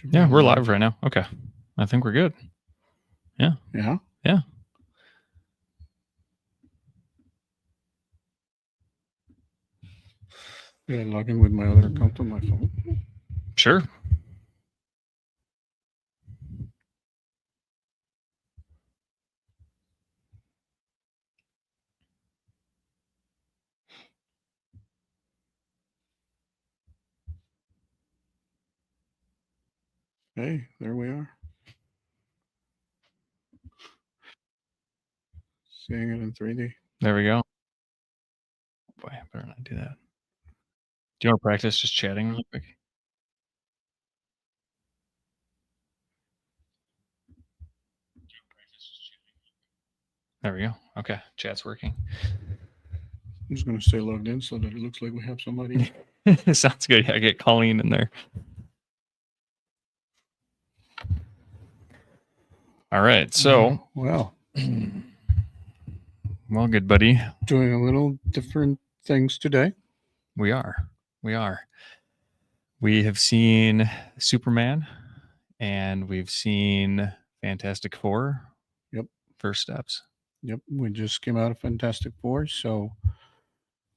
Yeah, we're live right now. Okay. I think we're good. Yeah. Yeah. Yeah. Did I log in with my other account on my phone? Sure. Hey, there we are. Seeing it in 3D. There we go. Boy, I better not do that. Do you want to practice just chatting really quick? There we go. Okay. Chat's working. I'm just going to stay logged in so that it looks like we have somebody. Sounds good. Yeah, get Colleen in there. All right. So, well, good buddy. Doing a little different things today. We are. We have seen Superman and we've seen Fantastic Four. Yep. First steps. Yep. We just came out of Fantastic Four, so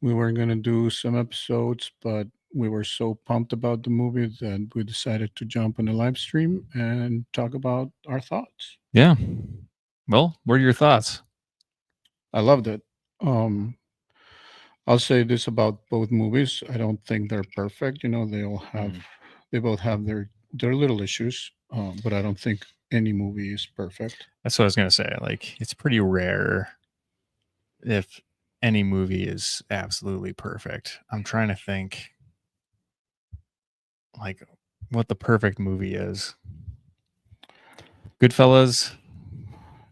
we were going to do some episodes, but we were so pumped about the movie that we decided to jump on the live stream and talk about our thoughts. Yeah. Well, what are your thoughts? I loved it. I'll say this about both movies. I don't think they're perfect. You know, they both have their little issues, but I don't think any movie is perfect. That's what I was gonna say. Like, it's pretty rare if any movie is absolutely perfect. I'm trying to think, like, what the perfect movie is. Goodfellas.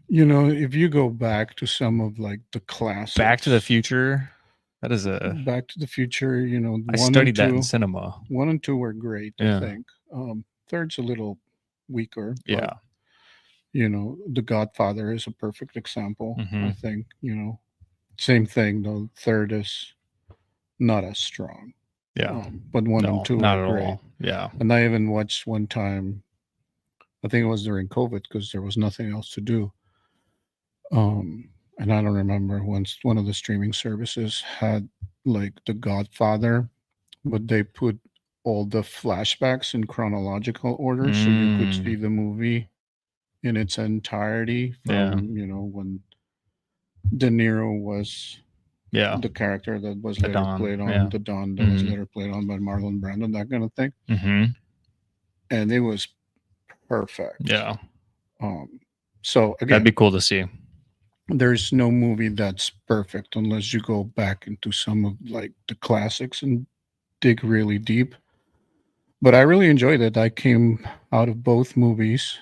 You know, if you go back to some of like the classics, Back to the Future. That is Back to the Future. You know, I studied that in cinema. 1 and 2 were great. Yeah. I think. Third's a little weaker. Yeah. You know, The Godfather is a perfect example. Mhm. I think. You know, same thing though. Third is not as strong. Yeah. But 1 No, and 2 not are at great. all. Yeah. And I even watched one time. I think it was during COVID because there was nothing else to do. And I don't remember once one of the streaming services had like The Godfather, but they put all the flashbacks in chronological order so you could see the movie in its entirety from, you know, when De Niro was the character that was later played on the Don that was later played on by Marlon Brando, that kind of thing. Mm-hmm. And it was perfect. Yeah. So again, that'd be cool to see. There's no movie that's perfect unless you go back into some of like the classics and dig really deep. But I really enjoyed it. I came out of both movies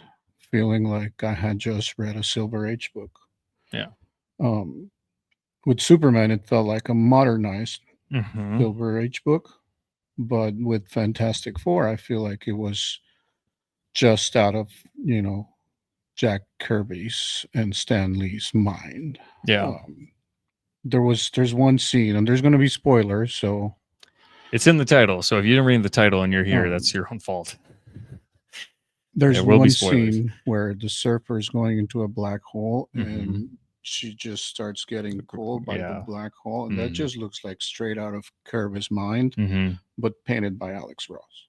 feeling like I had just read a Silver Age book. Yeah. With Superman, it felt like a modernized Mm-hmm. Silver Age book. But with Fantastic Four, I feel like it was just out of, you know, Jack Kirby's and Stan Lee's mind. Yeah. There's one scene, and there's going to be spoilers, so it's in the title. So if you didn't read the title and you're here, that's your own fault. There's one scene where the surfer is going into a black hole, and she just starts getting pulled by the black hole, and that just looks like straight out of Kirby's mind, but painted by Alex Ross.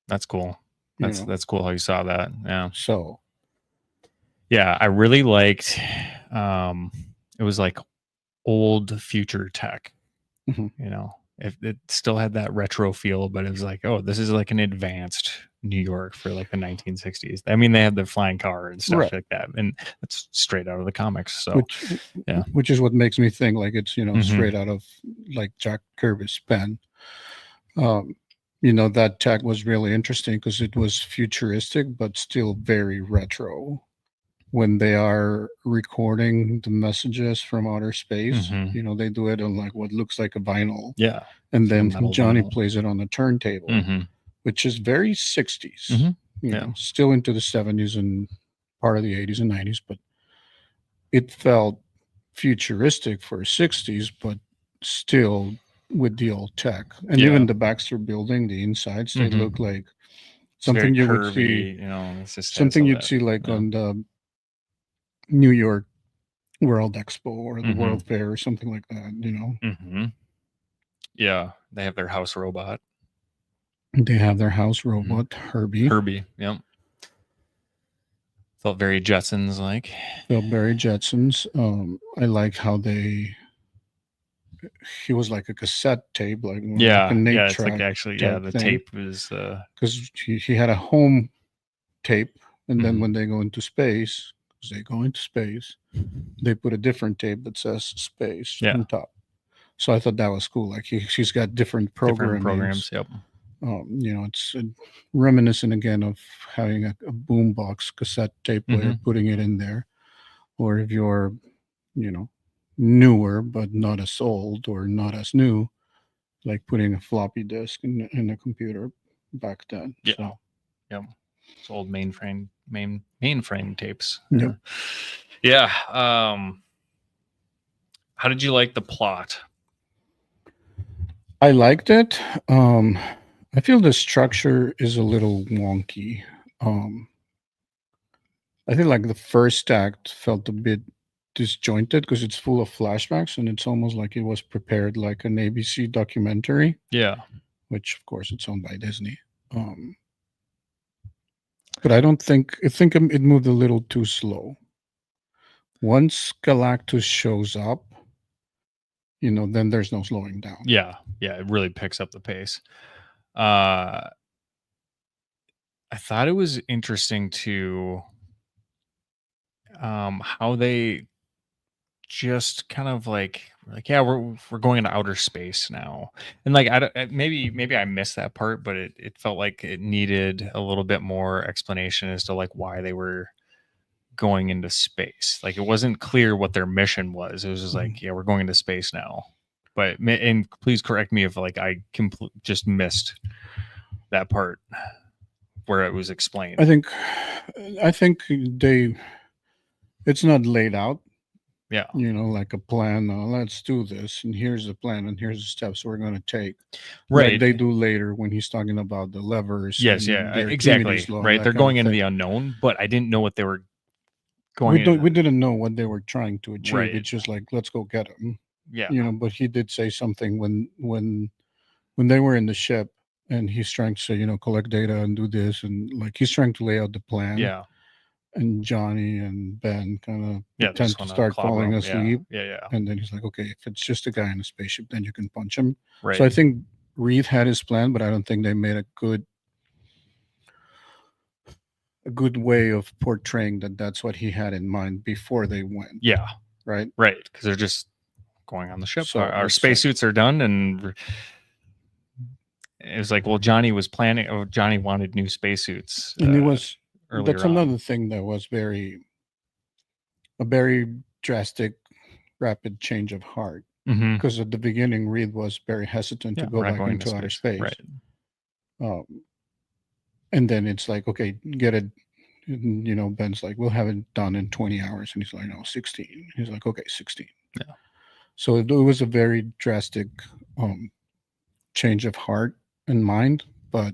That's cool. That's cool how you saw that. Yeah. So, yeah, I really liked. It was like old future tech. You know, if it still had that retro feel, but it was like, oh, this is like an advanced New York for like the 1960s. I mean, they had the flying car and stuff like that, and it's straight out of the comics. So, which is what makes me think like it's, you know, straight out of like Jack Kirby's pen. You know, that tech was really interesting because it was futuristic, but still very retro. When they are recording the messages from outer space, you know, they do it on like what looks like a vinyl. Yeah. And then Johnny plays it on the turntable, which is very 60s, you know, still into the 70s and part of the 80s and 90s, but it felt futuristic for 60s, but still with the old tech. And even the Baxter building, the insides, they look like It's very Something you would see, curvy, you know, it's just has something all you'd that. see like Yeah. on the New York World Expo or the Mm-hmm. World Fair or something like that. Mm-hmm. Yeah. They have their house robot. They have their house robot, Herbie. Herbie. Yep. Felt very Jetsons like. Pillsbury Jetsons. I like how he was like a cassette tape, like a Yeah. Nate Yeah. It's like track actually, yeah, type the thing, tape is because he had a home tape, and then Mhm. when they go into space, because they go into space, they put a different tape that says space Yeah. on top. So I thought that was cool. Like she's got different Different programmings. programs. Yep. It's reminiscent again of having a boombox cassette tape player, Mhm. putting it in there, or if you're, you know, newer but not as old or not as new, like putting a floppy disk in a computer back then. Yeah. So, Yep. It's old mainframe tapes. yep. Yeah. How did you like the plot? I liked it. I feel the structure is a little wonky. Um, I feel like the first act felt a bit disjointed because it's full of flashbacks and it's almost like it was prepared like an ABC documentary, Yeah. which of course it's owned by Disney. Um, but I think it moved a little too slow. Once Galactus shows up, then there's no slowing down. Yeah. Yeah. It really picks up the pace. I thought it was interesting to how they just kind of like yeah, we're going into outer space now, and like I don't, maybe I missed that part, but it felt like it needed a little bit more explanation as to like why they were going into space. Like it wasn't clear what their mission was. It was just like, yeah, we're going into space now. But and please correct me if like I just missed that part where it was explained. I think it's not laid out, Yeah. like a plan. Let's do this, and here's the plan, and here's the steps we're going to take. Like Right. they do later when he's talking about the levers Yes. and Yeah. the Archimedes Exactly. law and Right. that They're kind going of into thing. the unknown, but I didn't know what they were We going don't. into. We didn't know what they were trying to achieve. Right. It's just like let's go get him. Yeah. But he did say something when they were in the ship, and he's trying to say, collect data and do this, and like he's trying to lay out the plan. Yeah. And Johnny and Ben kind of Yeah. They pretend just to want to start clobber falling them. Yeah. asleep. Yeah. Yeah. And then he's like, okay, if it's just a guy in a spaceship, then you can punch him. Right. So I think Reed had his plan, but I don't think they made a good way of portraying that that's what he had in mind before they went. Yeah. Right. Right. Because they're just going on the ship. So Our it's spacesuits are done, and it was like, well, Johnny was planning. Oh, Johnny wanted new spacesuits. And it was Earlier that's on. another thing that was a very drastic, rapid change of heart. Mm-hmm. Because at the beginning, Reed was very hesitant to go back into outer space. Right. And then it's like, okay, get it. Ben's like, we'll have it done in 20 hours. And he's like, no, 16. He's like, okay, 16. Yeah. So it was a very drastic change of heart and mind. But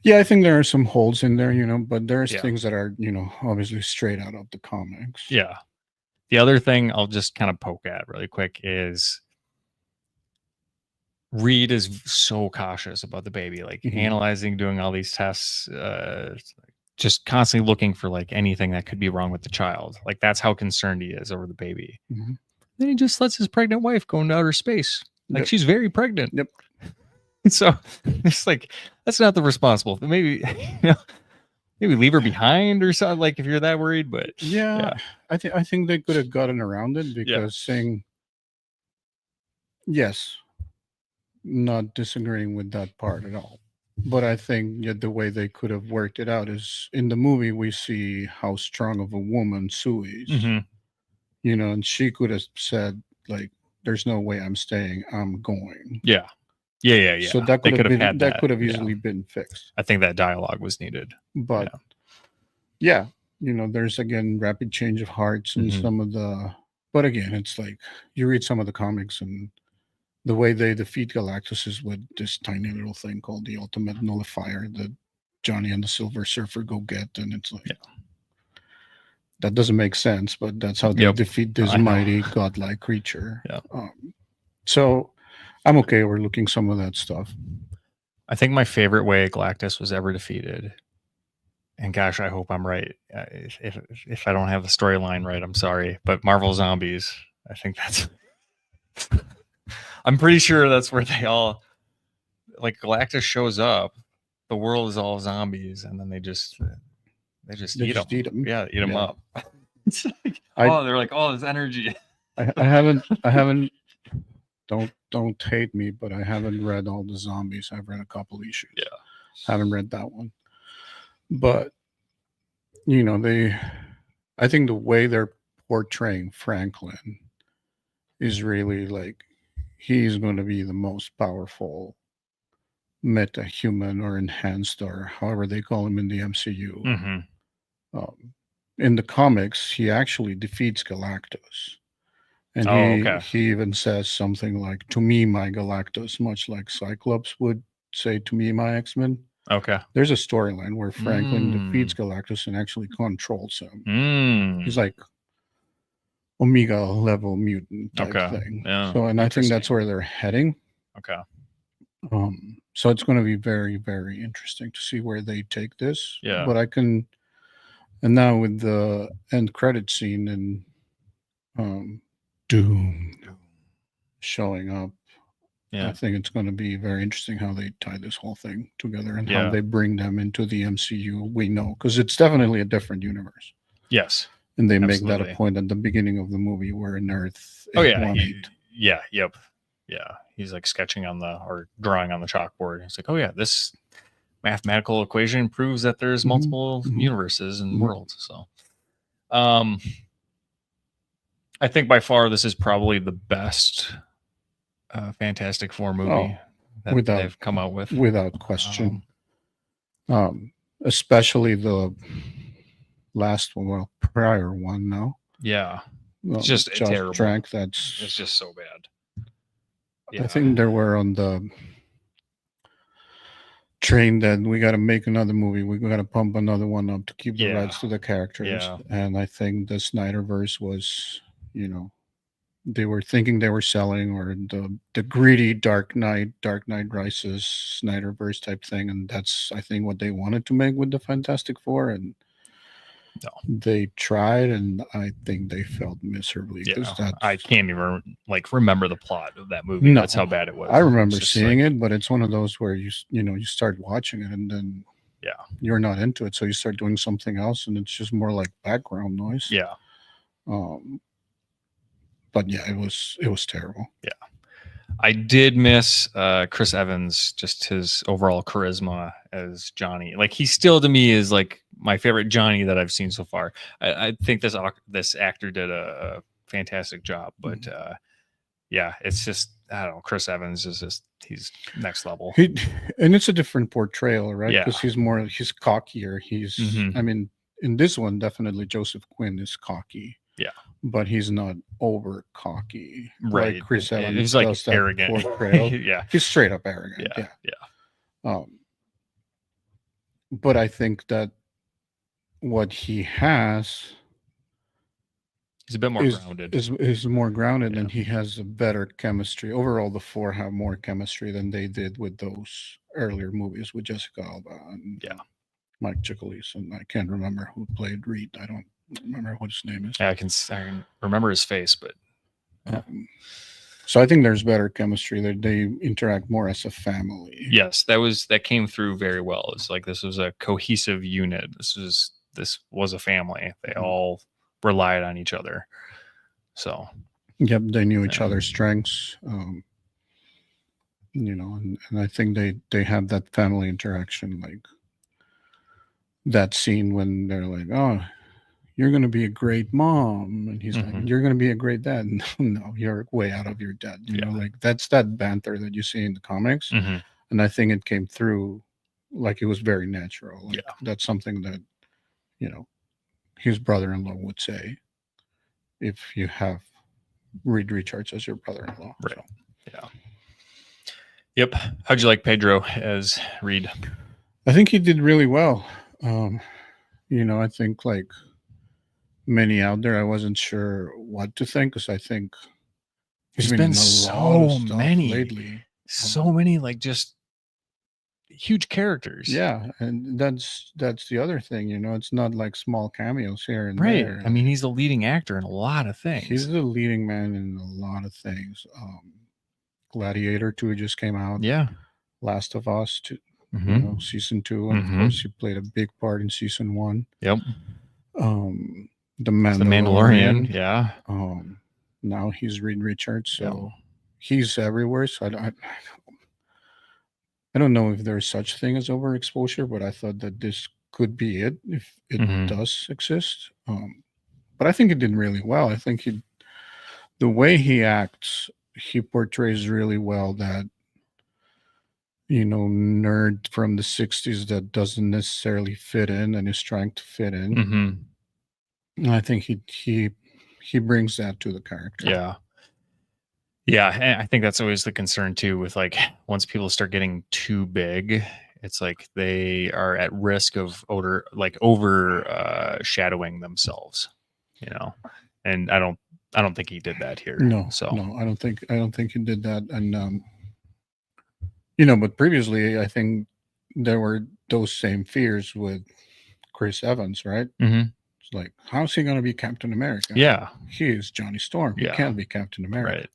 yeah, I think there are some holes in there, but there's things that are, obviously straight out of the comics. Yeah. The other thing I'll just kind of poke at really quick is Reed is so cautious about the baby, like analyzing, doing all these tests, just constantly looking for like anything that could be wrong with the child. Like that's how concerned he is over the baby. Mm-hmm. Then he just lets his pregnant wife go into outer space. Like she's very pregnant. Yep. So it's like that's not the responsible. Maybe maybe leave her behind or something. Like if you're that worried, but yeah. I think they could have gotten around it because saying yes, not disagreeing with that part at all. But I think the way they could have worked it out is in the movie we see how strong of a woman Sue is. Mm-hmm. And she could have said like, "There's no way I'm staying. I'm going." Yeah. So that could have easily been fixed. I think that dialogue was needed. But there's again rapid change of hearts and some of the. But again, it's like you read some of the comics and the way they defeat Galactus is with this tiny little thing called the Ultimate Nullifier that Johnny and the Silver Surfer go get, and it's like Yeah. that doesn't make sense, but that's how they defeat this mighty godlike creature. Yeah. So I'm okay overlooking some of that stuff. I think my favorite way Galactus was ever defeated, and gosh, I hope I'm right. If I don't have the storyline right, I'm sorry. But Marvel Zombies, I think that's. I'm pretty sure that's where they all, like, Galactus shows up, the world is all zombies, and then they just eat them. Yeah, eat them up. It's like, they're like, oh, there's energy. I haven't. Don't hate me, but I haven't read all the zombies. I've read a couple issues. Yeah, haven't read that one. But you know, I think the way they're portraying Franklin is really like he's going to be the most powerful meta-human or enhanced or however they call him in the MCU. Mm-hmm. In the comics, he actually defeats Galactus. And he even says something like, "To me, my Galactus," much like Cyclops would say, "To me, my X-Men." Okay. There's a storyline where Franklin defeats Galactus and actually controls him. He's like Omega level mutant type thing. Yeah. So, and I think that's where they're heading. Okay. So it's going to be very, very interesting to see where they take this. Yeah. But and now with the end credit scene and Doom showing up, I think it's going to be very interesting how they tie this whole thing together and how they bring them into the MCU. We know, because it's definitely a different universe. Yes. And they make that a point at the beginning of the movie where in Earth. Yep. Yeah. He's like sketching or drawing on the chalkboard. He's like, oh yeah, this mathematical equation proves that there's multiple universes and worlds. So, I think by far this is probably the best Fantastic Four movie that they've come out with, without question. Especially the last one, prior one. No, it's just terrible. It's just so bad. I think they were on the train that we got to make another movie. We got to pump another one up to keep the rights to the characters. And I think the Snyderverse was, they were thinking they were selling, or the greedy Dark Knight Rises Snyderverse type thing. And that's, I think, what they wanted to make with the Fantastic Four. And they tried, and I think they failed miserably. I can't even remember the plot of that movie. That's how bad it was. I remember seeing it, but it's one of those where you start watching it and then you're not into it, so you start doing something else, and it's just more like background noise. But yeah, it was terrible. Yeah. I did miss Chris Evans, just his overall charisma as Johnny. Like, he still to me is like my favorite Johnny that I've seen so far. I think this actor did a fantastic job, but it's just, I don't know. Chris Evans is just, he's next level. And it's a different portrayal, right? Because he's cockier. I mean, in this one, definitely Joseph Quinn is cocky. Yeah. But he's not over cocky, right? Like Chris Evans, he's like arrogant. He's straight up arrogant. Yeah. But I think that what he has, he's a bit more grounded. Is more grounded, and he has a better chemistry. Overall, the four have more chemistry than they did with those earlier movies with Jessica Alba and Mike Chiklis, and I can't remember who played Reed. I don't remember what his name is. Yeah, I can remember his face, but so I think there's better chemistry. They interact more as a family. Yes, that came through very well. It's like this was a cohesive unit. This was a family. They all relied on each other. So yep, they knew each other's strengths. And I think they have that family interaction, like that scene when they're like, oh, you're going to be a great mom. And he's like, you're going to be a great dad. No, you're way out of your depth. You know, like that's that banter that you see in the comics. And I think it came through like it was very natural. Like, that's something that, his brother-in-law would say if you have Reed Richards as your brother-in-law. Right. So. Yeah. Yep. How'd you like Pedro as Reed? I think he did really well. Um, I think like many out there, I wasn't sure what to think because I think he's There's been been in a lot of so stuff many, lately. so many like just huge characters. Yeah, and that's the other thing. It's not like small cameos here and Right. there. I mean, he's the leading actor in a lot of He's things. the leading man in a lot of things. Gladiator 2 just came out. Yeah. Last of Us 2, Mm-hmm. season 2, and of Mm-hmm. course he played a big part in season 1. Yep. The It's the Mandalorian. Mandalorian. Yeah. Um, Now he's Reed Richards, Yep. so he's everywhere. So I don't know if there's such thing as overexposure, but I thought that this could be it if it Mm-hmm. does exist. But I think he did really well. I think the way he acts, he portrays really well that nerd from the 60s that doesn't necessarily fit in and is trying to fit in. Mm-hmm. And I think he brings that to the character. Yeah. Yeah. And I think that's always the concern too with like once people start getting too big, it's like they are at risk of overshadowing themselves, And I don't think he did that here. No, So no, I don't think he did that. And but previously I think there were those same fears with Chris Evans, right? mm-hmm. It's like, how's he going to be Captain America? Yeah. He is Johnny Storm. He Yeah. can't be Captain America. Right.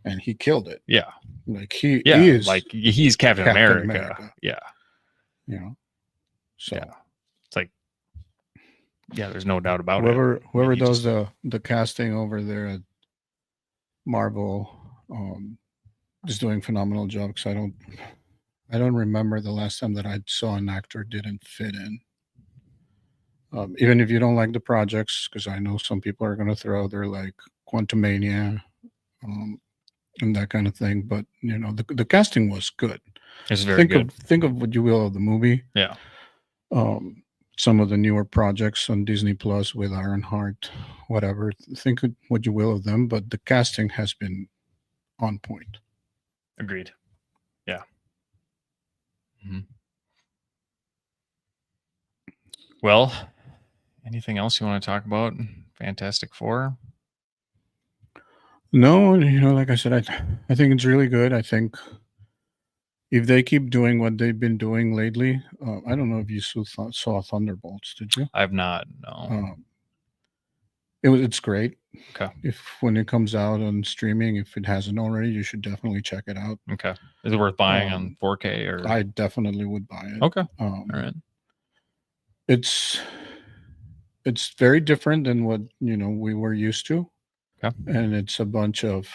And he killed it. Yeah. Like he is like he's Captain America. Yeah. So yeah. It's like, yeah, there's no doubt about whoever it. I mean, does the casting over there at Marvel is doing a phenomenal job because I don't remember the last time that I saw an actor didn't fit in. Even if you don't like the projects, because I know some people are going to throw their like Quantumania and that kind of thing, but the casting was good. It's very good. Think of what you will of the movie. Yeah. Some of the newer projects on Disney Plus with Ironheart, whatever. Think of what you will of them, but the casting has been on point. Agreed. Yeah. Mm-hmm. Well, anything else you want to talk about? Fantastic Four? No, like I said, I think it's really good. I think if they keep doing what they've been doing lately, I don't know if you saw Thunderbolts, did you? I have not. No. It's great. Okay. If when it comes out on streaming, if it hasn't already, you should definitely check it out. Okay. Is it worth buying on 4K or? I definitely would buy it. Okay. All right. It's very different than what we were used to. Okay. And it's a bunch of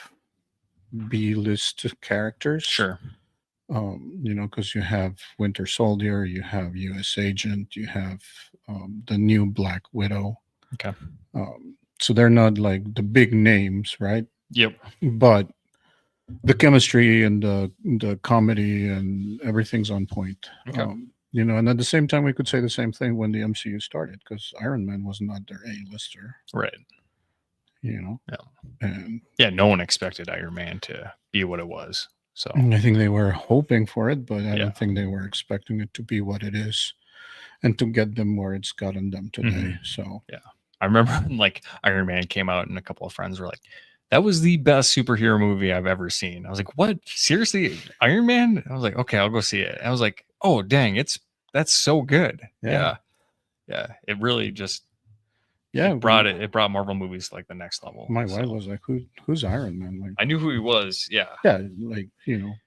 B-list characters. Sure. Because you have Winter Soldier, you have U.S. Agent, you have the new Black Widow. Okay. So they're not like the big names, right? Yep. But the chemistry and the comedy and everything's on point. Okay. And at the same time, we could say the same thing when the MCU started, because Iron Man was not their A-lister. Right. Yeah. And yeah, no one expected Iron Man to be what it was. So I think they were hoping for it, but I don't think they were expecting it to be what it is and to get them where it's gotten them today. Mm-hmm. So yeah. I remember when like Iron Man came out and a couple of friends were like, that was the best superhero movie I've ever seen. I was like, what? Seriously? Iron Man? I was like, okay, I'll go see it. I was like, oh, dang, that's so good. Yeah. It really just it brought Marvel movies to like the next level. My wife was like, who's Iron Man? Like, I knew who he was. Yeah. Yeah. Like,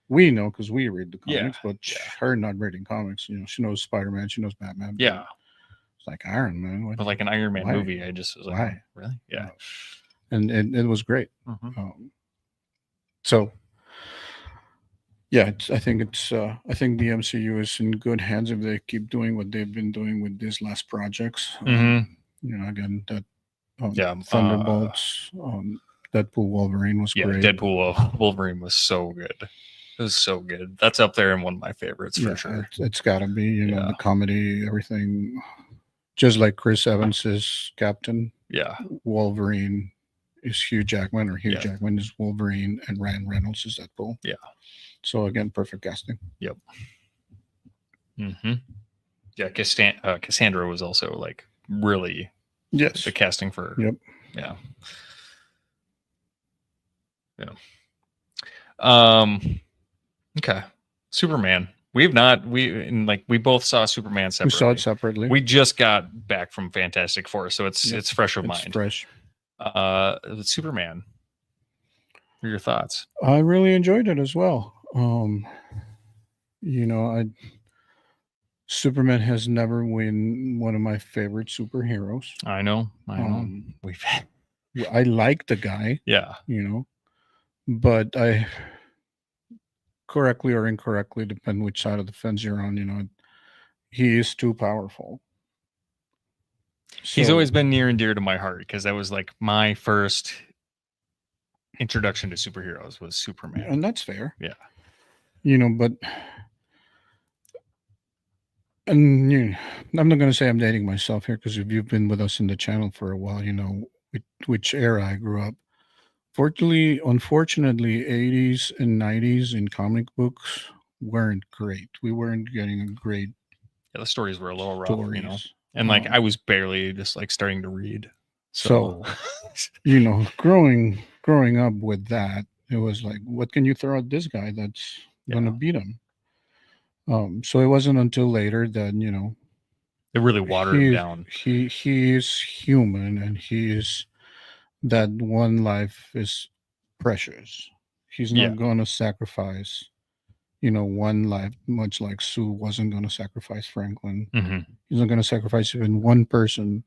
we know because we read the comics, but her not reading comics, she knows Spider-Man, she knows Batman. Yeah. It's like Iron Man. But like an Iron Man movie, I just was like, why? Oh, really? Yeah. And it was great. Mm-hmm. So yeah, I think the MCU is in good hands if they keep doing what they've been doing with these last projects. Mm-hmm. Again, that Thunderbolts, Deadpool Wolverine was great. Deadpool Wolverine was so good. It was so good. That's up there in one of my favorites for sure. It's got to be, the comedy, everything. Just like Chris Evans is Captain. Yeah. Wolverine is Hugh Jackman, or Hugh Jackman is Wolverine, and Ryan Reynolds is Deadpool. Yeah. So again, perfect casting. Yep. Mm-hmm. Yeah, Cassandra was also like really Yes. the casting for. Yep. Yeah. Okay. Superman. We both saw Superman We saw separately. it separately. We just got back from Fantastic Four, so it's fresh of mind. Fresh. Superman. What are your thoughts? I really enjoyed it as well. Superman has never been one of my favorite superheroes. I know. I like the guy. Yeah. But I, correctly or incorrectly, depend which side of the fence you're on, he is too powerful. He's always been near and dear to my heart because that was like my first introduction to superheroes was Superman. And that's fair. Yeah. But I'm not going to say I'm dating myself here because if you've been with us in the channel for a while, which era I grew up. Unfortunately, 80s and 90s in comic books weren't great. We weren't getting a great. Yeah, the stories were a little rough, And like I was barely just like starting to read. So growing up with that, it was like, what can you throw at this guy that's gonna beat him? So it wasn't until later that it really watered him down. He is human, and he is that one life is precious. He's not going to sacrifice, one life, much like Sue wasn't going to sacrifice Franklin. Mm-hmm. He's not going to sacrifice even one person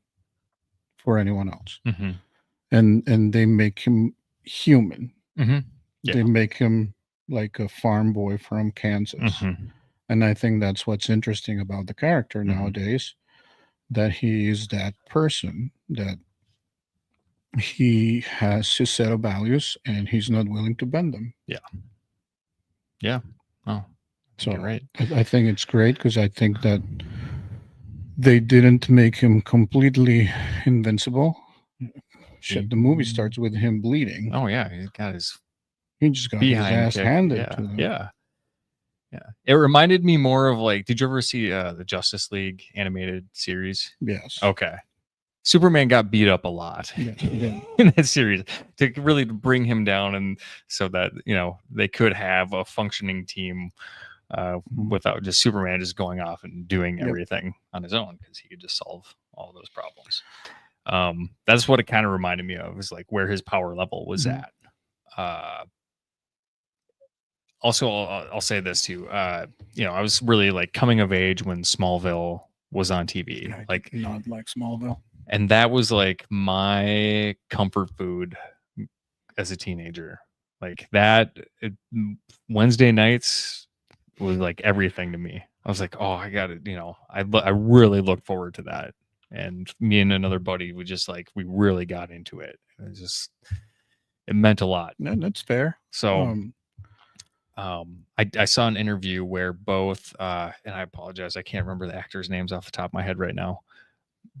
for anyone else. Mm-hmm. And they make him human. Mm-hmm. Yeah. They make him like a farm boy from Kansas. Mm-hmm. And I think that's what's interesting about the character nowadays, that he is that person that he has his set of values and he's not willing to bend them. Yeah. Yeah. Oh, so you're right. I think it's great because I think that they didn't make him completely invincible. Shit, the movie starts with him bleeding. Oh yeah, he just got his ass handed to him. Yeah. Yeah. It reminded me more of like, did you ever see the Justice League animated series? Yes. Okay. Superman got beat up a lot in that series to really bring him down, and so that they could have a functioning team without just Superman just going off and doing everything on his own, because he could just solve all those problems. That's what it kind of reminded me of, is like where his power level was at. Also, I'll say this too. I was really like coming of age when Smallville was on TV. I did not like Smallville. And that was like my comfort food as a teenager. Like that Wednesday nights was like everything to me. I was like, oh, I got it. I really looked forward to that. And me and another buddy we really got into it. It meant a lot. No, that's fair. So I saw an interview where both, and I apologize, I can't remember the actors' names off the top of my head right now,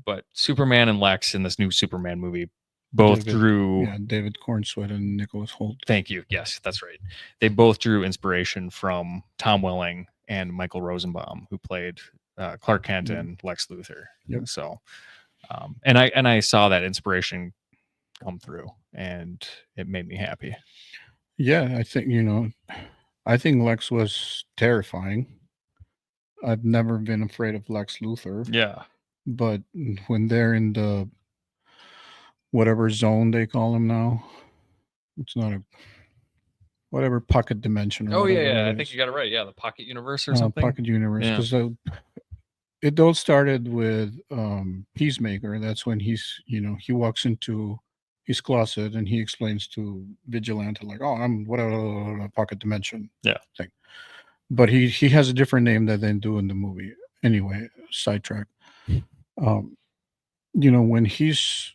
but Superman and Lex in this new Superman movie both drew David Cornsweet and Nicholas Hoult. Thank you. Yes, that's right. They both drew inspiration from Tom Welling and Michael Rosenbaum, who played Clark Kent and Lex Luthor. Yep. So, and I saw that inspiration come through, and it made me happy. Yeah, I think Lex was terrifying. I've never been afraid of Lex Luthor. Yeah. But when they're in the whatever zone they call him now, it's not whatever pocket dimension. Or yeah. I think you got it right. Yeah, the pocket universe or something. Pocket universe. Because it all started with Peacemaker. That's when he walks into his closet and he explains to Vigilante like, "Oh, I'm whatever pocket dimension." Yeah. Thing. But he has a different name that they do in the movie. Anyway, sidetrack. When he's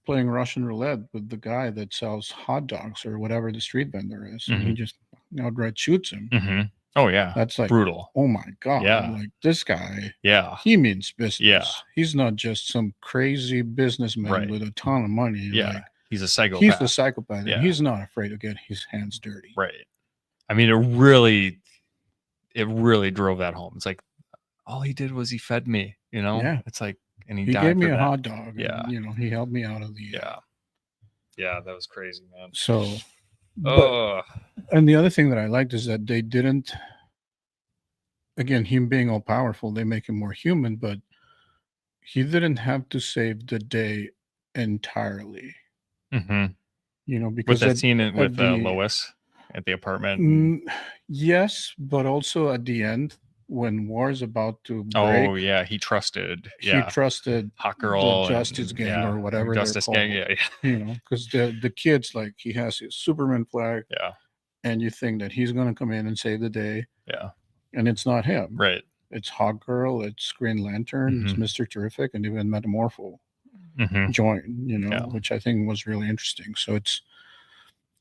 playing Russian roulette with the guy that sells hot dogs or whatever the street vendor is, and he just outright shoots him. Mm-hmm. Oh yeah, that's like brutal. Oh my god! Yeah, like this guy. Yeah, he means business. Yeah, he's not just some crazy businessman with a ton of money. Yeah, like, he's a psychopath. He's the psychopath. Yeah. And he's not afraid to get his hands dirty. Right. I mean, it really drove that home. It's like all he did was he fed me, you know? Yeah. It's like, and he He gave died me for a that. hot dog. Yeah. And, he helped me out of the. Yeah, that was crazy, man. So, but, Oh, and the other thing that I liked is that they didn't, again, him being all powerful, they make him more human, but he didn't have to save the day entirely, with because that scene with the, Lois at the apartment. yes, but also at the end, when war's about to break, Oh yeah, he trusted. he Yeah, trusted Hot the Girl Justice and Gang or whatever they're Justice called. Gang. Yeah, Because the kids, like, he has his Superman flag, yeah, and you think that he's going to come in and save the day, yeah. and it's not him. Right. It's Hot Girl, it's Green Lantern, it's Mr. Terrific, and even Metamorpho join, which I think was really interesting. So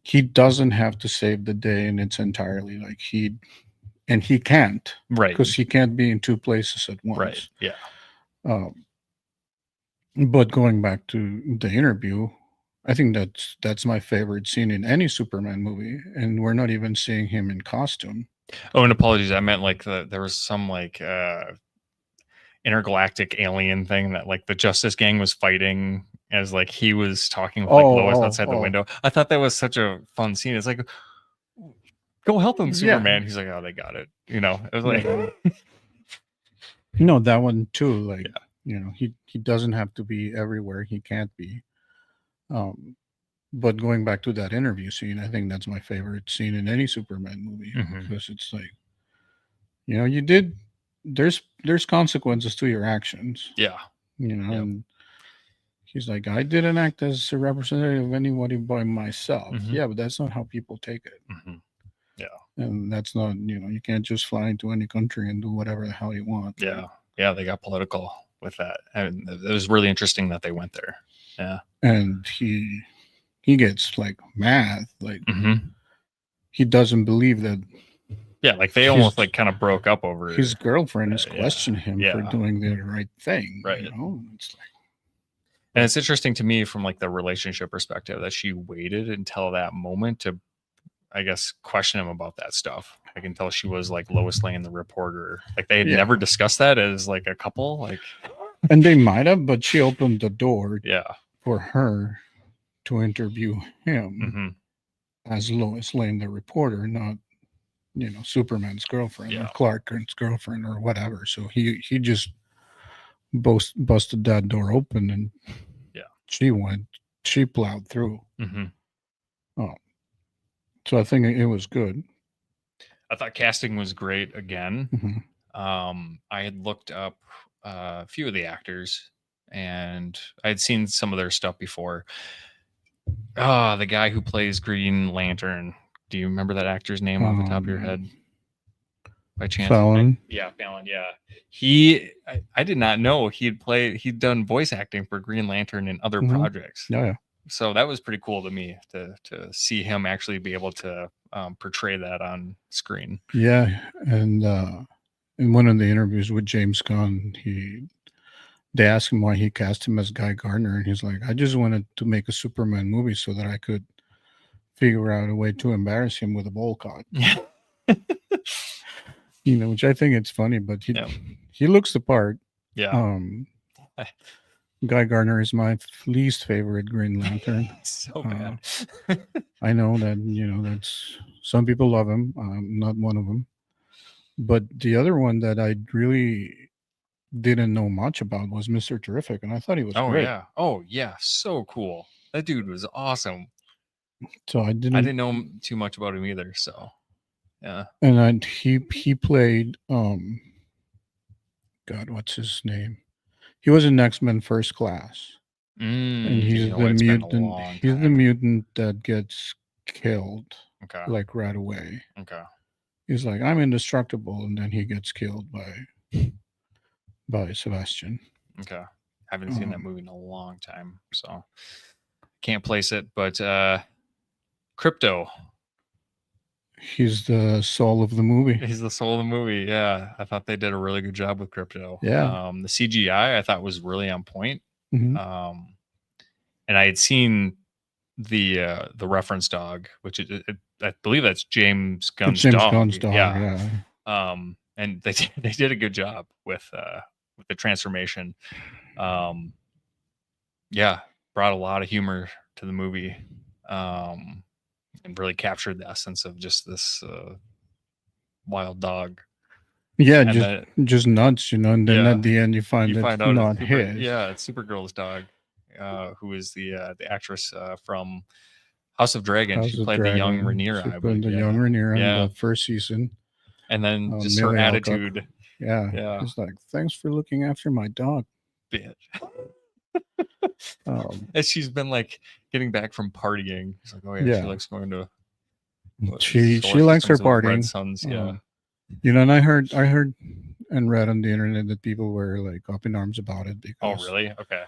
he doesn't have to save the day in its entirely, like he can't, Right. because he can't be in two places at once. Right. Yeah. But going back to the interview, I think that's my favorite scene in any Superman movie, and we're not even seeing him in costume. Oh, and apologies, I meant like there was some like intergalactic alien thing that like the Justice Gang was fighting as like he was talking with like Lois outside the window. I thought that was such a fun scene. It's like, go help him, Superman. He's like, oh, they got it. It was like, no, that one too. Like, he doesn't have to be everywhere. He can't be. But going back to that interview scene, I think that's my favorite scene in any Superman movie, because it's like, you did. There's consequences to your actions. Yeah. And he's like, I didn't act as a representative of anybody by myself. Yeah, but that's not how people take it. Yeah. And that's not, you can't just fly into any country and do whatever the hell you want. Yeah. Yeah. They got political with that. And it was really interesting that they went there. Yeah. And he gets like mad. Like, he doesn't believe that. Yeah. Like they almost like kind of broke up over his girlfriend is questioning him for doing the right thing. Right. It's like, and it's interesting to me from like the relationship perspective that she waited until that moment to, I guess, question him about that stuff. I can tell she was like Lois Lane, the reporter. Like they had never discussed that as like a couple. Like, and they might have, but she opened the door. Yeah. For her to interview him as Lois Lane, the reporter, not Superman's girlfriend or Clark Kent's girlfriend or whatever. So he just busted that door open, and she plowed through. So I think it was good. I thought casting was great again. I had looked up a few of the actors, and I had seen some of their stuff before. The guy who plays Green Lantern. Do you remember that actor's name off the top of your head? By chance? Fallon. Fallon. Yeah. I did not know he'd done voice acting for Green Lantern in other projects. Yeah. So that was pretty cool to me to see him actually be able to portray that on screen. Yeah. And in one of the interviews with James Gunn, they asked him why he cast him as Guy Gardner, and he's like, I just wanted to make a Superman movie so that I could figure out a way to embarrass him with a bowl cut. Which I think it's funny, but he looks the part. Yeah. Guy Gardner is my least favorite Green Lantern. So bad. I know that, that's some people love him. I'm not one of them. But the other one that I really didn't know much about was Mr. Terrific, and I thought he was great. Oh yeah, so cool. That dude was awesome. So I didn't know too much about him either. So yeah. And he played God, what's his name? He was in X-Men First Class. And he's the mutant. He's the mutant that gets killed. Okay. Like right away. Okay. He's like, I'm indestructible, and then he gets killed by Sebastian. Okay. Haven't seen that movie in a long time, so can't place it. But Crypto. He's the soul of the movie. He's the soul of the movie. Yeah, I thought they did a really good job with Crypto. Yeah. The CGI I thought was really on point. And I had seen the reference dog, which I believe that's James Gunn's dog. Yeah. and they did a good job with the transformation. Yeah, brought a lot of humor to the movie, and really captured the essence of just this wild dog. Yeah, And just nuts, and then at the end you find out not it's his. it's Supergirl's dog, who is the actress from House of Dragon. She played the young Rhaenyra, I believe. The young Rhaenyra in the first season. And then just her attitude. Yeah. It's like, thanks for looking after my dog. Bitch. And she's been like getting back from partying. She's like, oh yeah, she likes going to. She likes her partying. Red Suns, yeah. And I heard and read on the internet that people were like up in arms about it because. Oh really? Okay.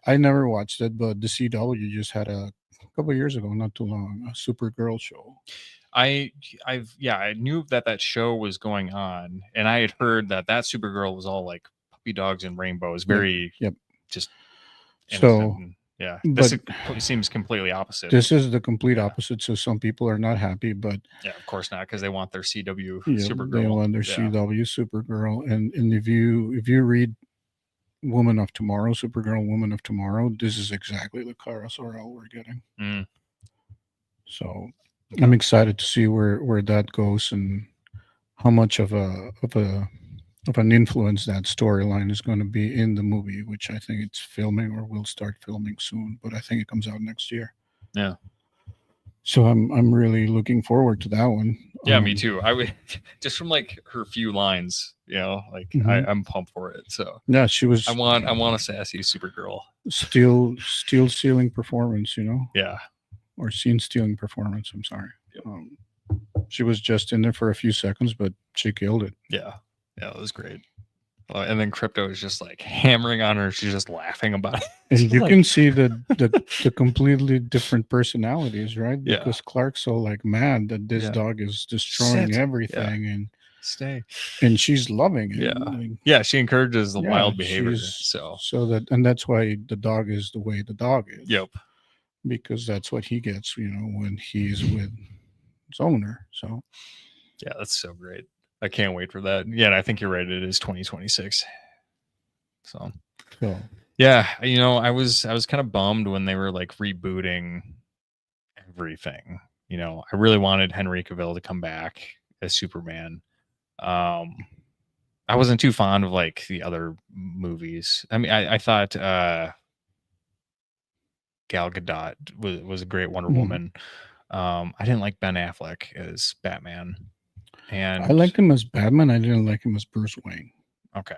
I never watched it, but the CW just had a couple of years ago, not too long, a Supergirl show. I knew that show was going on, and I had heard that Supergirl was all like puppy dogs and rainbows, very just so and, yeah. This seems completely opposite. This is the complete opposite. So some people are not happy, but yeah, of course not, because they want their CW Supergirl. They want their CW Supergirl, and if you read Woman of Tomorrow, Supergirl, Woman of Tomorrow, this is exactly the Kara Zor-El we're getting. So I'm excited to see where that goes and how much of an influence that storyline is going to be in the movie, which I think it's filming or will start filming soon, but I think it comes out next year. Yeah. So I'm really looking forward to that one. Yeah, me too. I would just from like her few lines, I'm pumped for it. So yeah, she was. I want a sassy Supergirl. Steel stealing performance, Yeah. Or scene stealing performance. I'm sorry. She was just in there for a few seconds, but she killed it. Yeah, it was great. And then Crypto is just like hammering on her. She's just laughing about it. And you can see the completely different personalities, right? Because Clark's so like mad that this dog is destroying everything and and she's loving it. Yeah, she encourages the wild behavior. And that's why the dog is the way the dog is. Yep. Because that's what he gets, when he's with his owner. So yeah, that's so great. I can't wait for that. Yeah, and I think you're right. It is 2026. So yeah, I was kind of bummed when they were like rebooting everything. I really wanted Henry Cavill to come back as Superman. I wasn't too fond of like the other movies. I mean, I thought Gal Gadot was a great Wonder Woman. I didn't like Ben Affleck as Batman. And I liked him as Batman. I didn't like him as Bruce Wayne. Okay.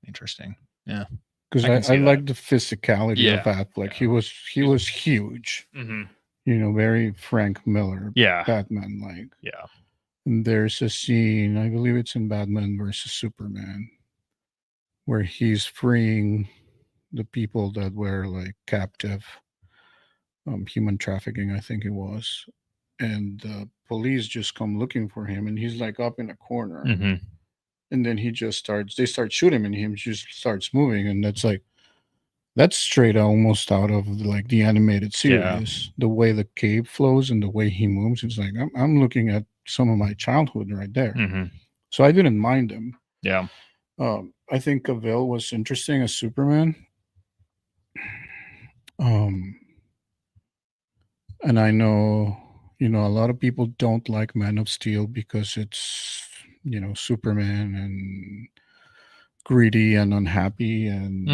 Interesting. Yeah. Because I like the physicality of Affleck. Yeah. He was huge. Very Frank Miller. Yeah. Batman like. Yeah. And there's a scene, I believe it's in Batman versus Superman, where he's freeing the people that were like captive, human trafficking, I think it was. And the police just come looking for him, and he's like up in a corner. And then they start shooting, and he just starts moving. And that's straight almost out of like the animated series. The way the cave flows and the way he moves, it's like, I'm looking at some of my childhood right there. So I didn't mind him. Yeah. I think Cavill was interesting as Superman. And I know, a lot of people don't like Man of Steel because it's, Superman and greedy and unhappy and.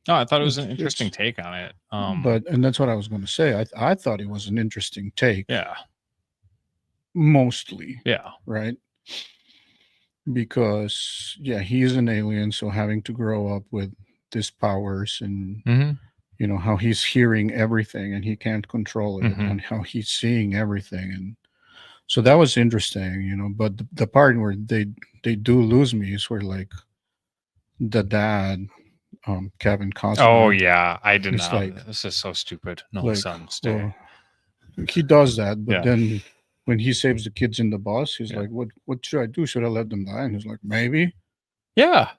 No, I thought it was an interesting take on it. And that's what I was going to say. I thought it was an interesting take. Yeah. Mostly. Yeah. Right. Because he's an alien, so having to grow up with these powers and how he's hearing everything and he can't control it, and how he's seeing everything, and so that was interesting, but the part where they do lose me is where like the dad, Kevin Costner. Oh yeah, I did not. Like, this is so stupid. No, like, son, stay. He does that, but then when he saves the kids in the bus, he's like, "What should I do? Should I let them die?" And he's like, "Maybe." Yeah.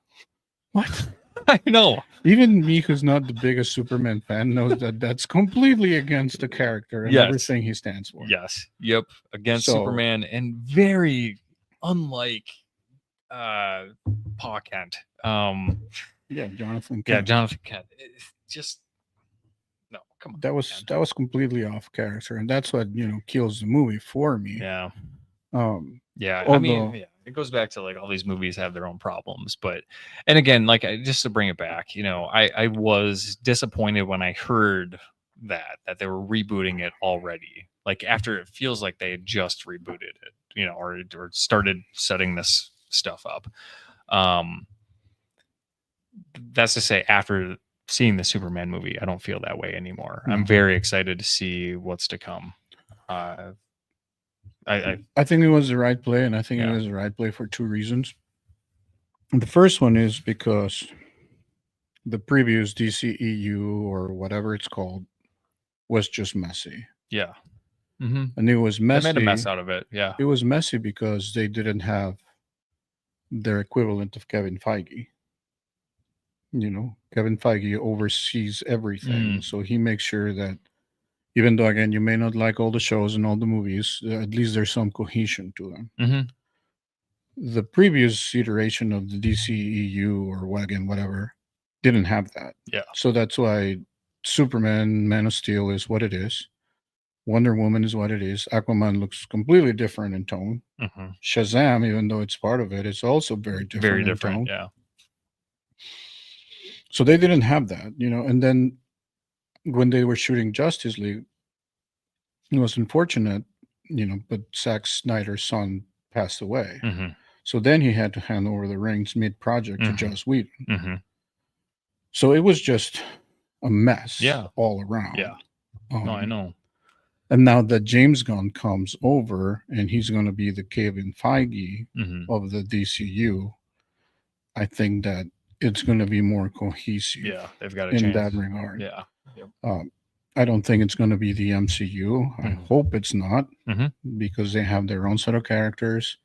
What? I know. Even me, who's not the biggest Superman fan, knows that that's completely against the character and everything he stands for. Yes. Yep. Against Superman, and very unlike Pa Kent. Yeah, Jonathan Yeah, Kent. Jonathan Kent. It's just no, come on. That was completely off character, and that's what kills the movie for me. Yeah. Yeah, I mean, yeah, it goes back to like all these movies have their own problems, but and again, like just to bring it back, I was disappointed when I heard that they were rebooting it already. Like after it feels like they had just rebooted it, or started setting this stuff up. That's to say, after seeing the Superman movie, I don't feel that way anymore. I'm very excited to see what's to come. I think it was the right play, and I think it was the right play for two reasons. The first one is because the previous DCEU or whatever it's called was just messy. Yeah. And it was messy. They made a mess out of it. Yeah. It was messy because they didn't have their equivalent of Kevin Feige. Kevin Feige oversees everything. So he makes sure that even though, again, you may not like all the shows and all the movies, at least there's some cohesion to them. The previous iteration of the DCEU or whatever didn't have that. Yeah. So that's why Superman, Man of Steel is what it is. Wonder Woman is what it is. Aquaman looks completely different in tone. Shazam, even though it's part of it, is also very different in tone. Yeah. So they didn't have that, and then when they were shooting Justice League, it was unfortunate, but Zack Snyder's son passed away. So then he had to hand over the reins mid-project to Joss Whedon. So it was just a mess all around. Yeah. No, I know. And now that James Gunn comes over and he's going to be the Kevin Feige of the DCU, I think that it's going to be more cohesive. Yeah, they've got to in change that regard. Yeah. Yep. I don't think it's going to be the MCU. I hope it's not, because they have their own set of characters,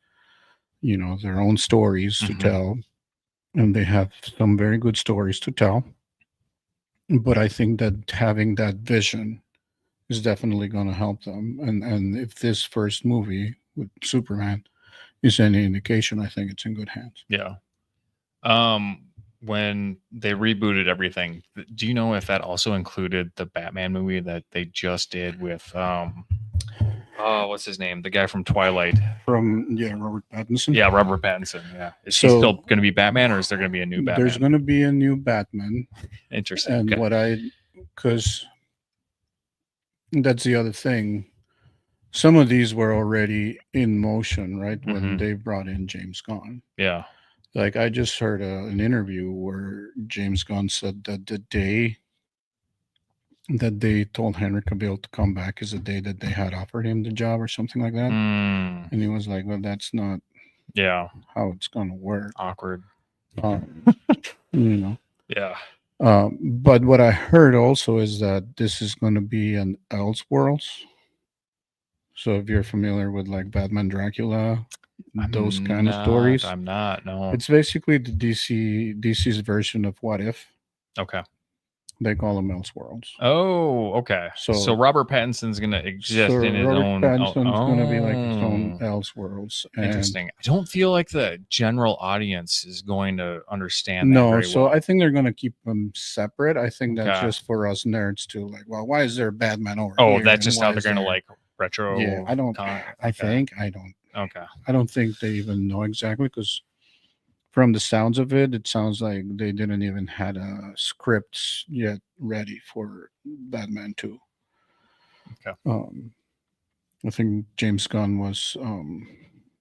their own stories to tell, and they have some very good stories to tell. But I think that having that vision is definitely going to help them. And if this first movie with Superman is any indication, I think it's in good hands. Yeah. When they rebooted everything, do you know if that also included the Batman movie that they just did with what's his name? The guy from Twilight. Robert Pattinson. Yeah, Robert Pattinson. Yeah. Is he still going to be Batman, or is there going to be a new Batman? There's going to be a new Batman. Interesting. And because that's the other thing. Some of these were already in motion, right? When they brought in James Gunn. Yeah. Like I just heard an interview where James Gunn said that the day that they told Henry Cavill to come back is the day that they had offered him the job or something like that. And he was like, well, that's not how it's going to work. Awkward. Yeah. But what I heard also is that this is going to be an Elseworlds. So if you're familiar with like Batman, Dracula, those kind of stories. I'm not, no. It's basically the DC's version of What If. Okay. They call them Elseworlds. Oh, okay. So Robert Pattinson's going to exist in his own... Robert Pattinson's going to be like his own Elseworlds. Interesting. I don't feel like the general audience is going to understand that very so well. I think they're going to keep them separate. I think that's just for us nerds to like, well, why is there a Batman over here? Oh, that's just how they're going to like retro... Yeah, I don't... I think... I don't... Okay. I don't think they even know exactly, because from the sounds of it, it sounds like they didn't even had a script yet ready for Batman 2. Okay. I think James Gunn was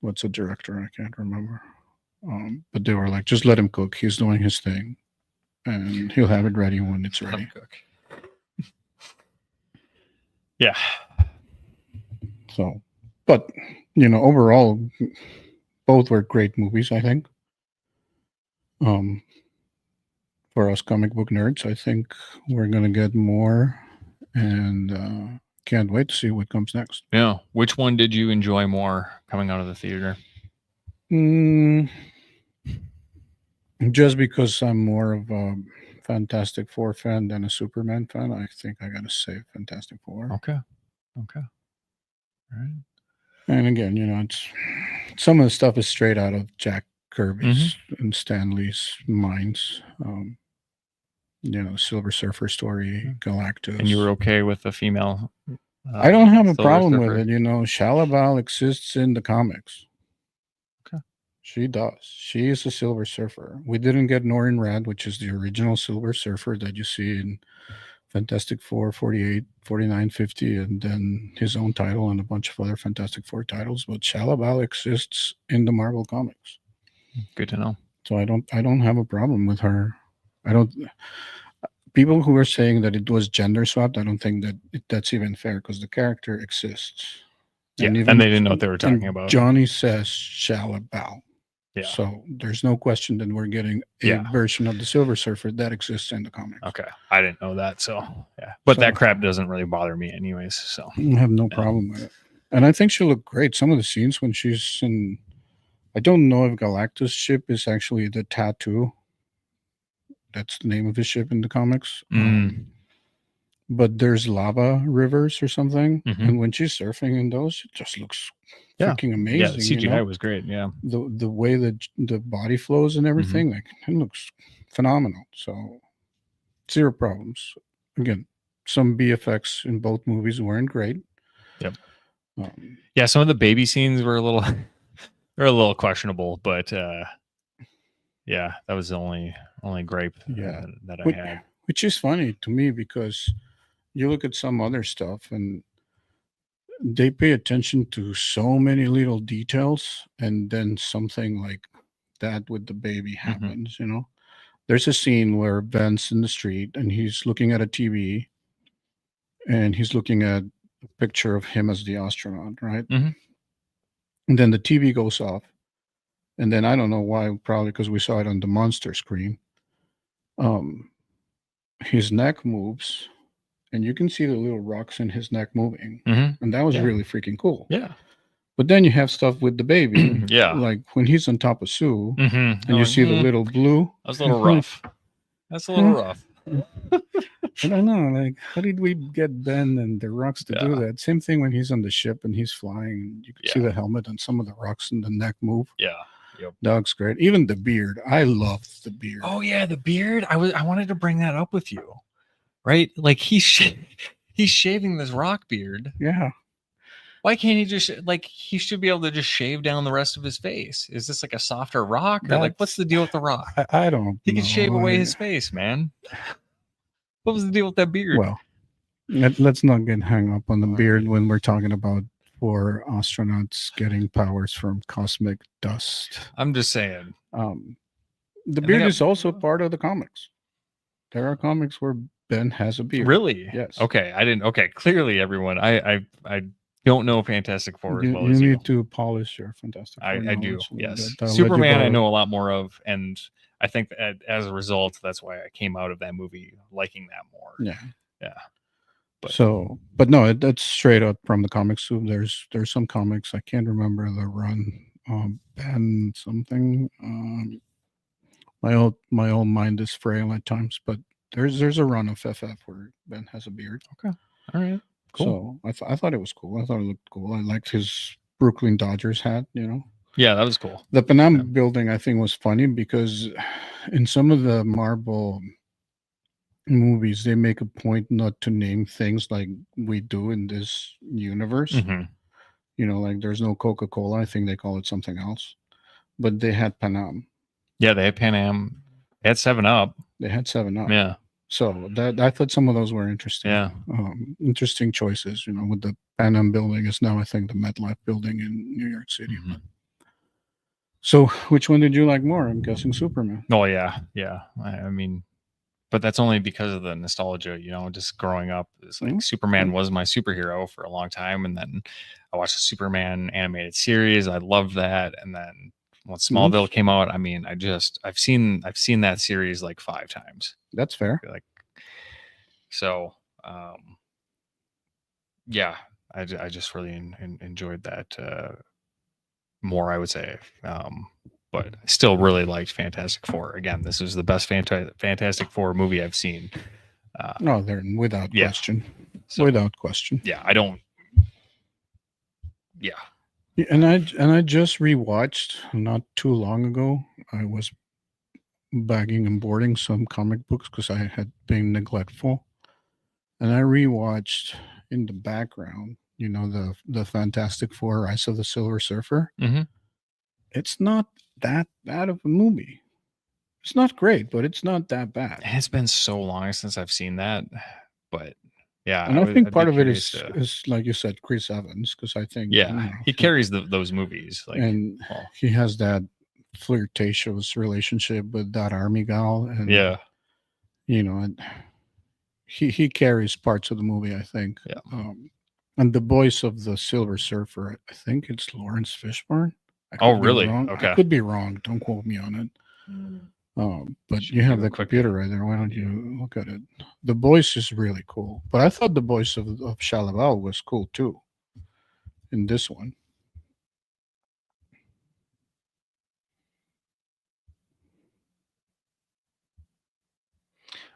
what's the director? I can't remember. But they were like, just let him cook. He's doing his thing, and he'll have it ready when it's ready. Cook. Yeah. So, but overall, both were great movies, I think. For us comic book nerds, I think we're gonna get more, and can't wait to see what comes next. Yeah. Which one did you enjoy more coming out of the theater? Just because I'm more of a Fantastic Four fan than a Superman fan, I think I gotta say Fantastic Four. Okay. All right. And again, it's some of the stuff is straight out of Jack Kirby's and Stanley's minds. Silver Surfer story, Galactus. And you were okay with the female? I don't have a problem with it. Shalabal exists in the comics. Okay. She does. She is a Silver Surfer. We didn't get Norrin Radd, which is the original Silver Surfer that you see in Fantastic Four, 48, 49, 50, and then his own title and a bunch of other Fantastic Four titles. But Shalabal exists in the Marvel comics. Good to know. So I don't have a problem with her. People who are saying that it was gender swapped, I don't think that's even fair because the character exists. Yeah, and they didn't know what they were talking about. Johnny says Shalabal. Yeah. So there's no question that we're getting a version of the Silver Surfer that exists in the comics. Okay. I didn't know that. So, yeah. But that crap doesn't really bother me anyways. So I have no problem with it. And I think she'll look great. Some of the scenes when she's in, I don't know if Galactus' ship is actually the Tattoo. That's the name of his ship in the comics. But there's lava rivers or something. And when she's surfing in those, it just looks freaking amazing. Yeah, the CGI was great. Yeah. The way that the body flows and everything, like it looks phenomenal. So 0 problems. Again, some BFX in both movies weren't great. Yep. Yeah, some of the baby scenes were a little questionable, but yeah, that was the only gripe that I had. Which is funny to me because you look at some other stuff and they pay attention to so many little details, and then something like that with the baby happens. There's a scene where Ben's in the street and he's looking at a TV and he's looking at a picture of him as the astronaut, right? And then the TV goes off, and then I don't know why, probably because we saw it on the monster screen. His neck moves, and you can see the little rocks in his neck moving, and that was really freaking cool. Yeah. But then you have stuff with the baby, like when he's on top of Sue, and you see the little blue. That's a little rough. That's a little rough. I don't know, like how did we get Ben and the rocks to do that? Same thing when he's on the ship and he's flying, and you can see the helmet and some of the rocks in the neck move. Yeah. Yep. That looks great. Even the beard. I love the beard. Oh yeah, the beard. I wanted to bring that up with you. Right? Like he's shaving this rock beard. Yeah. Why can't he just he should be able to just shave down the rest of his face? Is this like a softer rock? Or what's the deal with the rock? I don't He can shave away his face, man. What was the deal with that beard? Well, let's not get hung up on the beard when we're talking about 4 astronauts getting powers from cosmic dust. I'm just saying. The beard is also part of the comics. There are comics where Ben has a beard. Really? Yes. Okay, I didn't. Okay, clearly, everyone. I don't know Fantastic Four as well as you. You need to polish your Fantastic Four. I do. Yes. That Superman, I know a lot more of, and I think that as a result, that's why I came out of that movie liking that more. Yeah. Yeah. But no, that's straight up from the comics. So there's some comics, I can't remember the run. Ben something. My own mind is frail at times, but there's a run of FF where Ben has a beard. Okay, all right, cool. So I thought it was cool. I thought it looked cool. I liked his Brooklyn Dodgers hat. Yeah, that was cool. The Panam building, I think, was funny because in some of the Marvel movies, they make a point not to name things like we do in this universe. Like there's no Coca-Cola. I think they call it something else. But they had Panam. Yeah, they had Pan Am. They had 7-Up. They had 7-Up. Yeah. So that I thought some of those were interesting. Yeah. Interesting choices. With the Pan Am building is now, I think, the MetLife building in New York City. So which one did you like more? I'm guessing Superman. Oh, yeah. Yeah. I mean, but that's only because of the nostalgia, just growing up. It's like Superman was my superhero for a long time. And then I watched the Superman animated series. I loved that. And then when Smallville came out, I mean, I've seen that series like 5 times. That's fair. Yeah, I just really enjoyed that more, I would say. But I still really liked Fantastic Four. Again, this is the best Fantastic Four movie I've seen. No, they're without question. So, without question. Yeah, I don't. Yeah, Yeah, and I just rewatched not too long ago. I was bagging and boarding some comic books because I had been neglectful, and I rewatched in the background. The Fantastic Four: Rise of the Silver Surfer. Mm-hmm. It's not that bad of a movie. It's not great, but it's not that bad. It's been so long since I've seen that, but yeah, And I think I'd be part of it curious is to. is like you said, Chris Evans, because I think Yeah, he carries those movies. Like, and well, he has that flirtatious relationship with that army gal, and yeah, and he carries parts of the movie, I think. yeah. And the voice of the Silver Surfer, I think it's Lawrence Fishburne. I Oh, could be really? wrong. I Okay. could be wrong. Don't quote me on it. But Should you we have do a the quick? computer right there. Why don't you look at it? The voice is really cool. But I thought the voice of Shalaval was cool too in this one.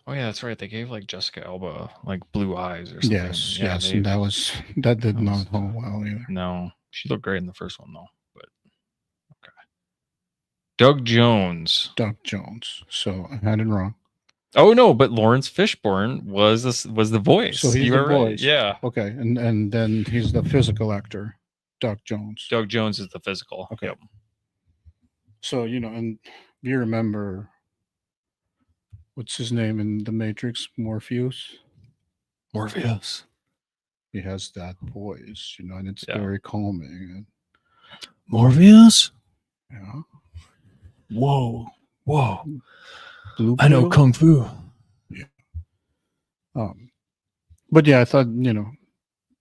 Oh yeah, that's right. They gave like Jessica Alba like blue eyes or something. Yes, Yeah, yes, and that did not hold well either. No, she looked great in the first one though. But okay, Doug Jones. Doug Jones. So I had it wrong. Oh no, but Lawrence Fishburne was the voice. So he's You the were right. voice. Yeah. Okay, and then he's the physical actor, Doug Jones. Doug Jones is the physical. Okay. Yep. So and you remember what's his name in the Matrix? Morpheus. Morpheus. He has that voice, and it's Yeah. very calming. And, Morpheus. yeah. Whoa. Blue I know pill? kung fu. Yeah. But yeah, I thought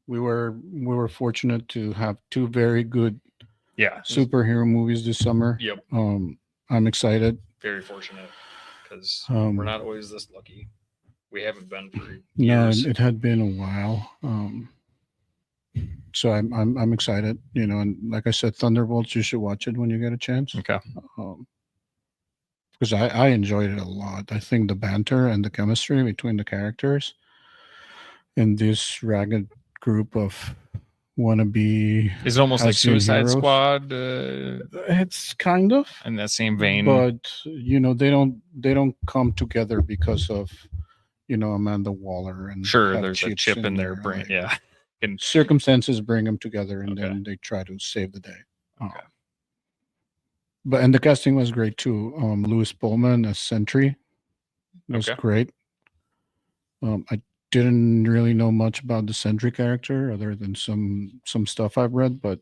we were fortunate to have two very good superhero movies this summer. Yep. I'm excited. Very fortunate because Um, we're not always this lucky. We haven't been for No, years. it had been a while. So I'm excited. And like I said, Thunderbolts. You should watch it when you get a chance. Okay. Because I enjoyed it a lot. I think the banter and the chemistry between the characters in this ragged group of wannabe. Is it almost like has-been Suicide heroes. Squad? It's kind of In that same vein. but they don't come together because of Amanda Waller and Sure, have there's a chips chip in their there, brain. like, Yeah. And circumstances bring them together, and Okay. then they try to save the day. Okay. And the casting was great too. Louis Pullman as Sentry was Okay. great. I didn't really know much about the Sentry character other than some stuff I've read, but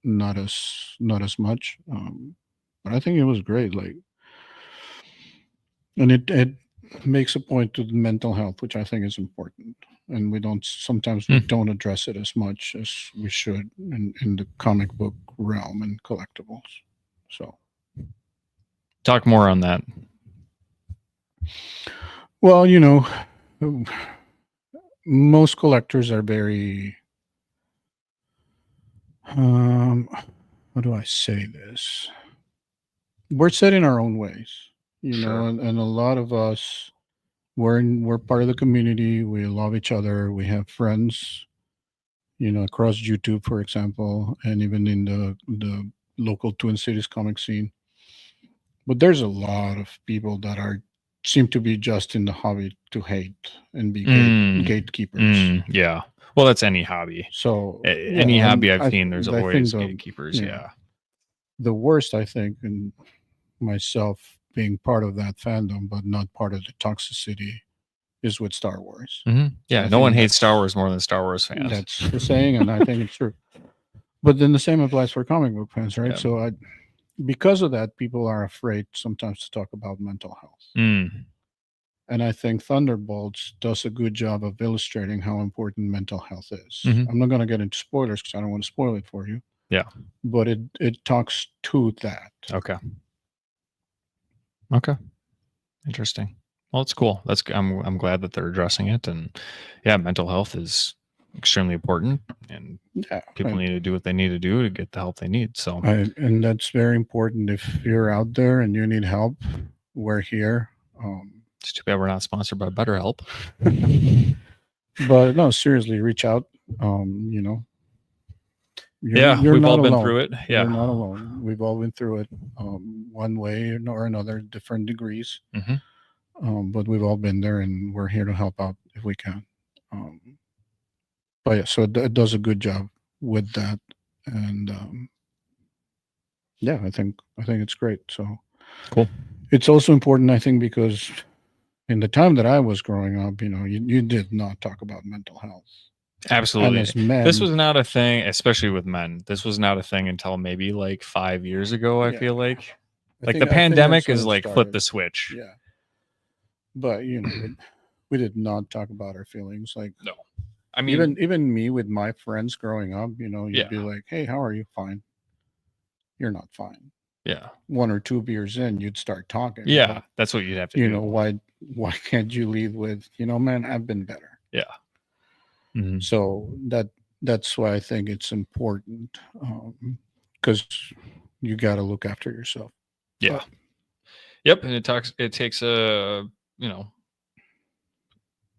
not as much. But I think it was great. Like, and it makes a point to the mental health, which I think is important. And we don't address it as much as we should in the comic book realm and collectibles. So talk more on that. well, most collectors are very how do I say this? We're set in our own ways, Sure. and a lot of us we're part of the community. We love each other. We have friends, across YouTube, for example, and even in the local Twin Cities comic scene. But there's a lot of people that seem to be just in the hobby to hate and be gatekeepers. Yeah. Well, that's any hobby. So any hobby I've seen, there's always gatekeepers. Yeah. The worst, I think, and myself being part of that fandom, but not part of the toxicity, is with Star Wars. Mm-hmm. Yeah, So no one hates Star Wars more than Star Wars fans. That's the saying, and I think it's true. But then the same applies for comic book fans, right? Yeah. So because of that, people are afraid sometimes to talk about mental health. And I think Thunderbolts does a good job of illustrating how important mental health is. Mm-hmm. I'm not going to get into spoilers because I don't want to spoil it for you. Yeah. But it talks to that. Okay. Interesting. Well, it's cool. I'm glad that they're addressing it, and yeah, mental health is extremely important, and people need to do what they need to do to get the help they need. So, and that's very important. If you're out there and you need help, we're here. It's too bad we're not sponsored by BetterHelp. But no, seriously, reach out. You're we've not all been alone. through it. You're Yeah. not alone. We've all been through it, one way or another, different degrees. But we've all been there, and we're here to help out if we can. Um, but yeah, so it does a good job with that, and yeah, I think it's great. So Cool. it's also important, I think, because in the time that I was growing up, you did not talk about mental health. Absolutely. And as men, this was not a thing, especially with men. This was not a thing until maybe like 5 years ago, I feel like. The pandemic is like flip the switch. Yeah. But we did not talk about our feelings. Like, no. I mean, even me with my friends growing up, you'd be like, "Hey, how are you?" "Fine." "You're not fine." Yeah. 1 or 2 beers in, you'd start talking. Yeah, but, that's what you'd have to do. Why can't you lead with, "Man, I've been better." Yeah. So that's why I think it's important, because you got to look after yourself. Yeah. But, yep, and it takes a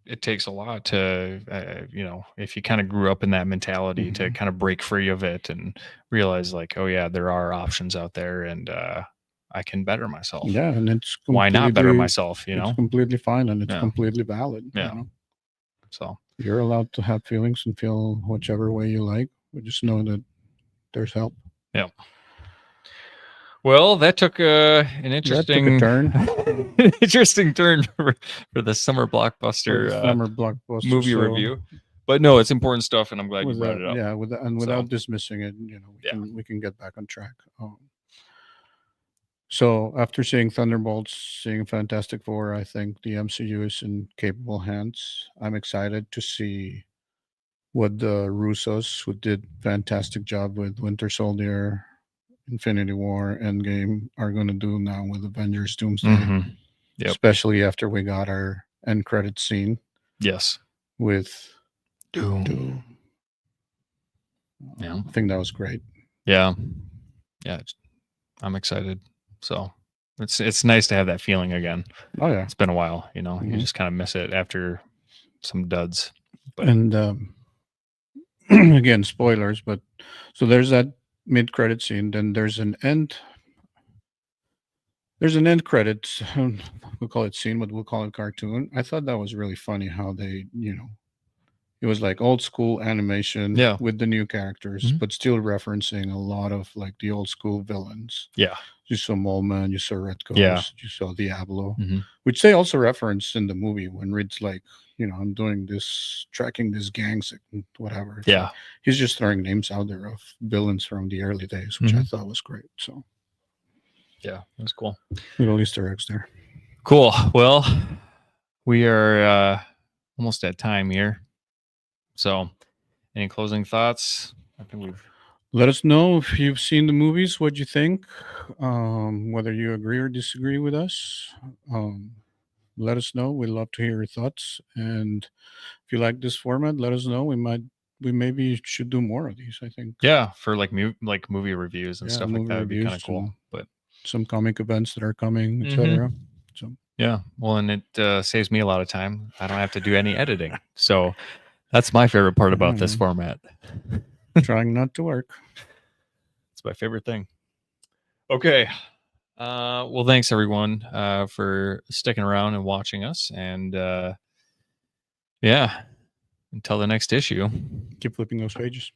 it takes a lot to if you kind of grew up in that mentality to kind of break free of it and realize like, oh yeah, there are options out there, and I can better myself. Yeah, and it's why not better myself? It's completely fine, and it's completely valid. Yeah. So you're allowed to have feelings and feel whichever way you like. But just know that there's help. Yeah. Well, that took an interesting turn. interesting turn for the summer blockbuster, movie review. But no, it's important stuff, and I'm glad you brought it up. Yeah, without dismissing it, we can get back on track. So after seeing Thunderbolts, seeing Fantastic Four, I think the MCU is in capable hands. I'm excited to see what the Russos, who did fantastic job with Winter Soldier, Infinity War, Endgame, are going to do now with Avengers Doomsday. Yep. Especially after we got our end credit scene. Yes. With Doom. Yeah. I think that was great. Yeah. Yeah. I'm excited. So it's nice to have that feeling again. Oh yeah. It's been a while, you just kind of miss it after some duds. But. And again, spoilers, but so there's that mid-credit scene, then there's an end credits, we'll call it scene, but we'll call it cartoon. I thought that was really funny how they, it was like old school animation with the new characters, but still referencing a lot of like the old school villains. Yeah. You saw Mole Man, you saw Red Ghost, you saw Diablo, which they also referenced in the movie when Reed's like, I'm doing this, tracking this gangs and whatever. It's like, he's just throwing names out there of villains from the early days, which I thought was great. So, yeah, that's cool. Little Easter eggs there. Cool. Well, we are almost at time here. So, any closing thoughts? I think we've. Let us know if you've seen the movies, what you think, whether you agree or disagree with us. Let us know. We'd love to hear your thoughts. And if you like this format, let us know. We maybe should do more of these, I think. Yeah, for like movie reviews and stuff like that would be kind of cool. But some comic events that are coming, etc. So yeah, well, and it saves me a lot of time. I don't have to do any editing. So that's my favorite part about this format. Trying not to work. It's my favorite thing. Okay. Well, thanks everyone for sticking around and watching us. And yeah, until the next issue. Keep flipping those pages.